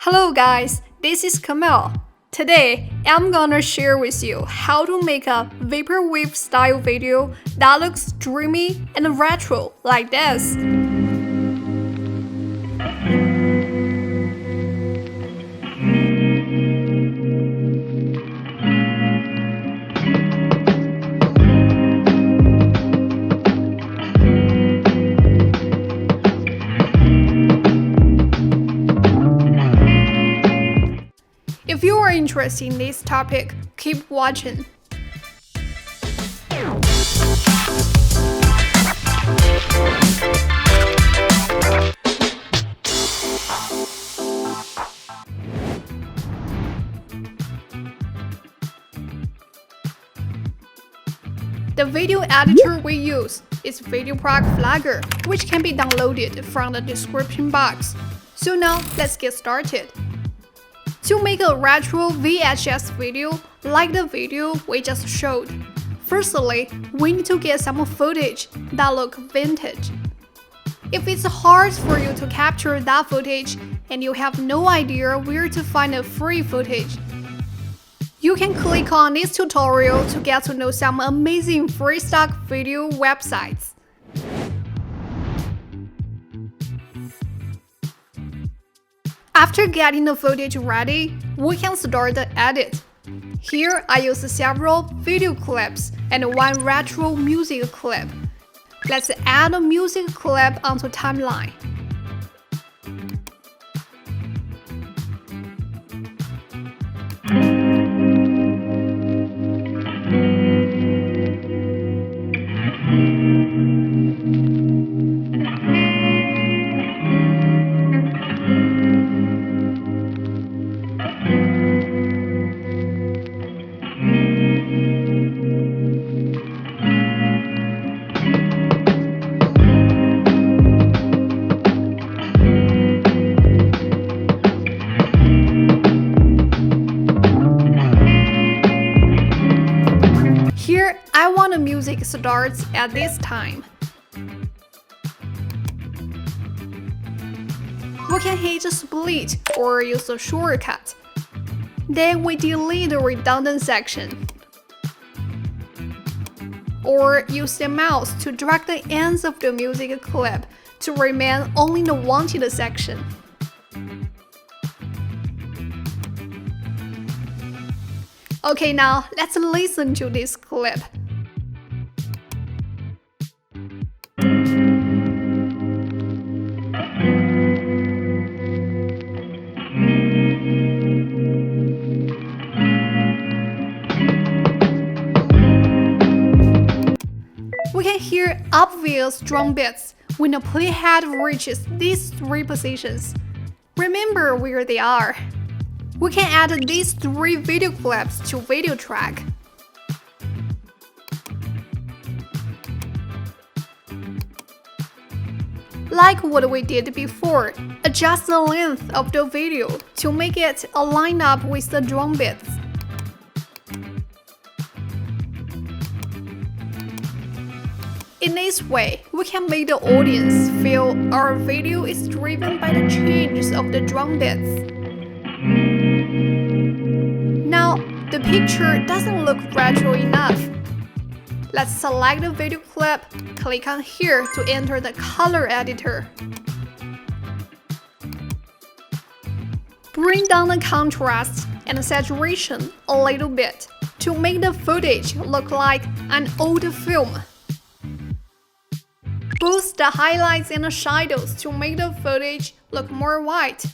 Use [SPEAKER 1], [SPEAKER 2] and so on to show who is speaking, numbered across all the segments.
[SPEAKER 1] Hello guys, this is Kamel. Today, I'm gonna share with you how to make a Vaporwave style video that looks dreamy and retro like this. If you are interested in this topic, keep watching. The video editor we use is VideoProc Vlogger, which can be downloaded from the description box. So now, let's get started. To make a retro VHS video like the video we just showed, firstly, we need to get some footage that look vintage. If it's hard for you to capture that footage and you have no idea where to find the free footage, you can click on this tutorial to get to know some amazing free stock video websites. After getting the footage ready, we can start the edit. Here I use several video clips and one retro music clip. Let's add a music clip onto timeline. Here, I want the music starts at this time. We can hit split or use a shortcut. Then we delete the redundant section. Or use the mouse to drag the ends of the music clip to remain only the wanted section. Okay, now let's listen to this clip. We can hear obvious drum beats when the playhead reaches these three positions. Remember where they are. We can add these three video clips to video track. Like what we did before, adjust the length of the video to make it align up with the drum beats. In this way, we can make the audience feel our video is driven by the changes of the drum beats. Now, the picture doesn't look retro enough. Let's select the video clip, click on here to enter the color editor. Bring down the contrast and saturation a little bit to make the footage look like an old film. Boost the highlights and the shadows to make the footage look more white.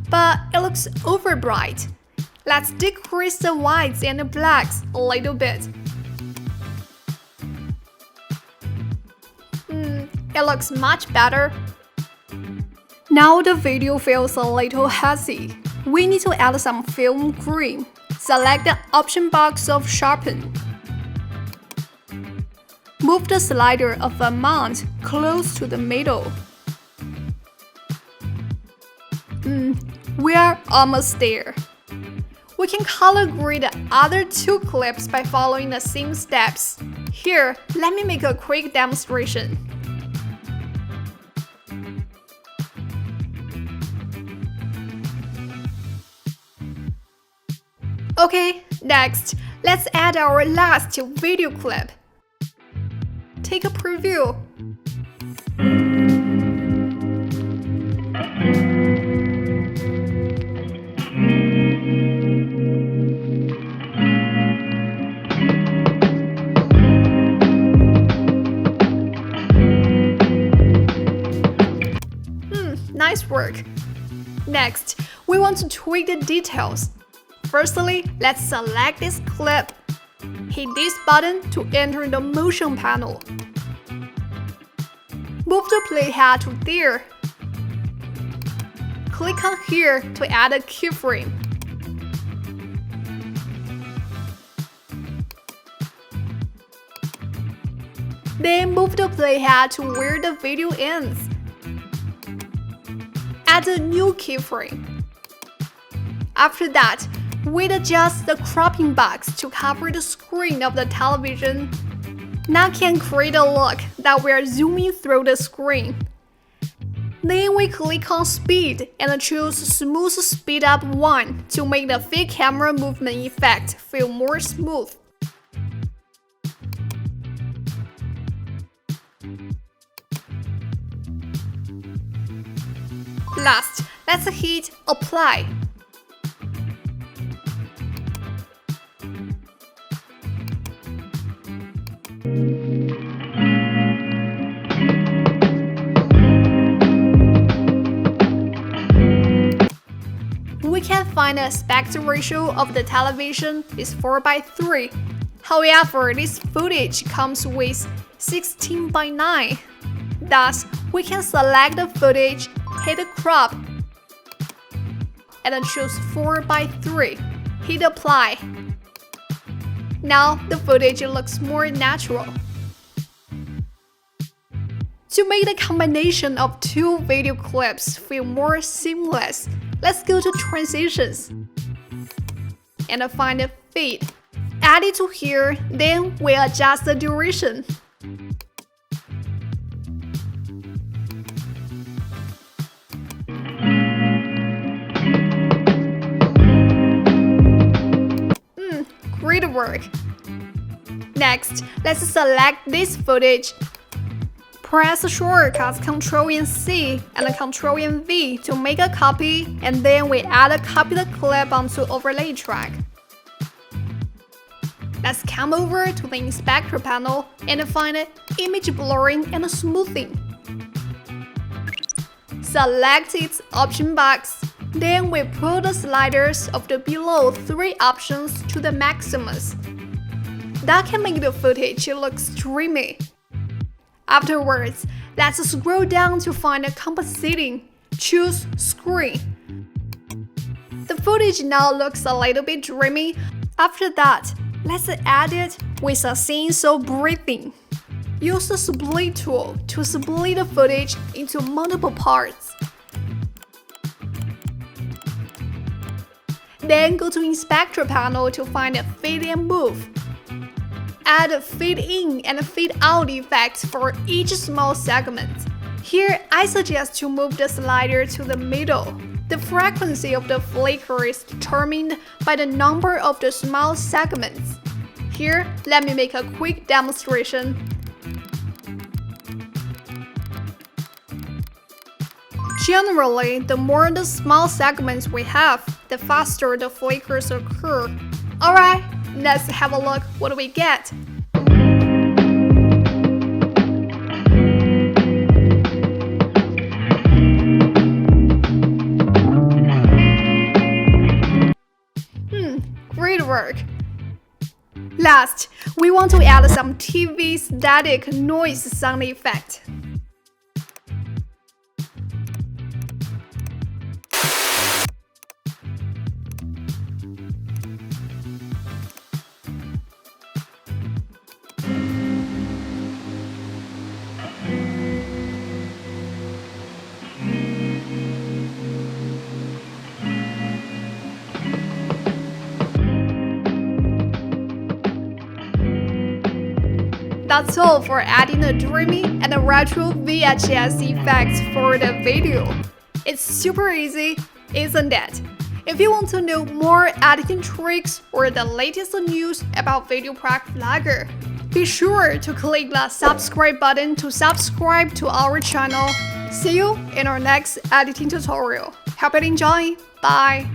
[SPEAKER 1] But it looks over bright. Let's decrease the whites and the blacks a little bit. It looks much better. Now the video feels a little hazy. We need to add some film green. Select the option box of Sharpen. Move the slider of amount close to the middle. We are almost there. We can color grade the other two clips by following the same steps. Here, let me make a quick demonstration. Okay, next, let's add our last video clip. Take a preview. Nice work. Next, we want to tweak the details. Firstly, let's select this clip. Hit this button to enter the motion panel. Move the playhead to there. Click on here to add a keyframe. Then move the playhead to where the video ends. Add a new keyframe. After that, we'll adjust the cropping box to cover the screen of the television. Now can create a look that we're zooming through the screen. Then we click on speed and choose smooth speed up 1 to make the fake camera movement effect feel more smooth. Last, let's hit apply. We can find the aspect ratio of the television is 4:3. However, this footage comes with 16:9. Thus, we can select the footage, hit crop, and then choose 4:3. Hit apply. Now the footage looks more natural. To make the combination of two video clips feel more seamless, let's go to transitions and find a fade. Add it to here, then we adjust the duration. Great work. Next, let's select this footage. Press shortcuts Ctrl and C and Ctrl and V to make a copy, and then we add a copied clip onto overlay track. Let's come over to the inspector panel and find image blurring and smoothing. Select its option box. Then we put the sliders of the below 3 options to the maximus. That can make the footage look dreamy. Afterwards, let's scroll down to find a compositing. Choose screen. The footage now looks a little bit dreamy. After that, let's add it with a scene so breathing. Use the split tool to split the footage into multiple parts. Then go to Inspector panel to find a fade and move. Add a fade in and fade out effects for each small segment. Here, I suggest to move the slider to the middle. The frequency of the flicker is determined by the number of the small segments. Here, let me make a quick demonstration. Generally, the more the small segments we have, the faster the flickers occur. Alright, let's have a look what we get. Great work. Last, we want to add some TV static noise sound effect. That's all for adding the dreamy and the retro VHS effects for the video. It's super easy, isn't it? If you want to know more editing tricks or the latest news about VideoProc Vlogger, be sure to click the subscribe button to subscribe to our channel. See you in our next editing tutorial. Hope you enjoy. Bye!